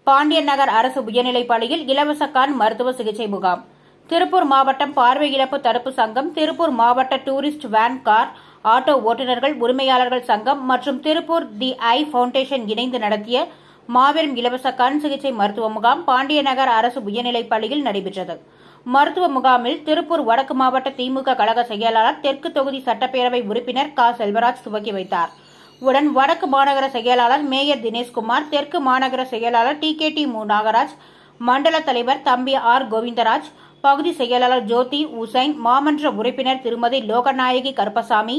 பாண்டியன் நகர் அரசு உயர்நிலைப் பள்ளியில் இலவச கண் மருத்துவ சிகிச்சை முகாம். திருப்பூர் மாவட்டம் பார்வை இழப்பு தடுப்பு சங்கம், திருப்பூர் மாவட்ட டூரிஸ்ட் வேன், கார், ஆட்டோ ஓட்டுநர்கள் உரிமையாளர்கள் சங்கம் மற்றும் திருப்பூர் தி ஐ பவுண்டேஷன் இணைந்து நடத்திய மாபெரும் இலவச கண் சிகிச்சை மருத்துவ முகாம் பாண்டியன் நகர் அரசு உயர்நிலைப் பள்ளியில் நடைபெற்றது. மருத்துவ முகாமில் திருப்பூர் வடக்கு மாவட்ட திமுக கழக செயலாளர், தெற்கு தொகுதி சட்டப்பேரவை உறுப்பினர் க. செல்வராஜ் துவக்கி வைத்தார். உடன் வடக்கு மாநகர செயலாளர் மேயர் தினேஷ்குமார், தெற்கு மாநகர செயலாளர் டி. நாகராஜ், மண்டல தலைவர் தம்பி ஆர். கோவிந்தராஜ், பகுதி செயலாளர் ஜோதி உசைன், மாமன்ற உறுப்பினர் திருமதி லோகநாயகி கருப்பசாமி,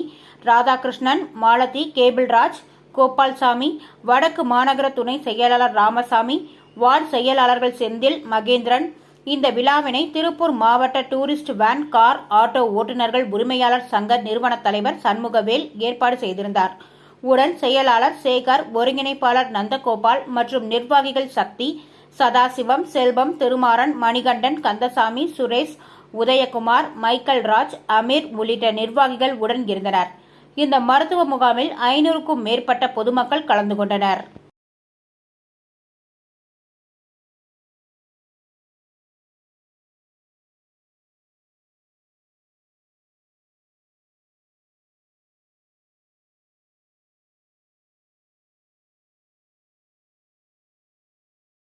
ராதாகிருஷ்ணன், மாலதி, கேபிள்ராஜ், கோபால்சாமி, வடக்கு மாநகர துணை செயலாளர் ராமசாமி, வார்டு செயலாளர்கள் செந்தில், மகேந்திரன். இந்த விழாவினை திருப்பூர் மாவட்ட டூரிஸ்ட் வேன், கார், ஆட்டோ ஓட்டுநர்கள் உரிமையாளர் சங்க நிறுவன தலைவர் சண்முகவேல் ஏற்பாடு செய்திருந்தார். உடன் செயலாளர் சேகர், ஒருங்கிணைப்பாளர் நந்தகோபால் மற்றும் நிர்வாகிகள் சக்தி, சதாசிவம், செல்வம், திருமாறன், மணிகண்டன், கந்தசாமி, சுரேஷ், உதயகுமார், மைக்கேல் ராஜ், அமீர் உள்ளிட்ட நிர்வாகிகள் உடன் இருந்தனர். இந்த மருத்துவ முகாமில் 500க்கும் மேற்பட்ட பொதுமக்கள் கலந்து கொண்டனர்.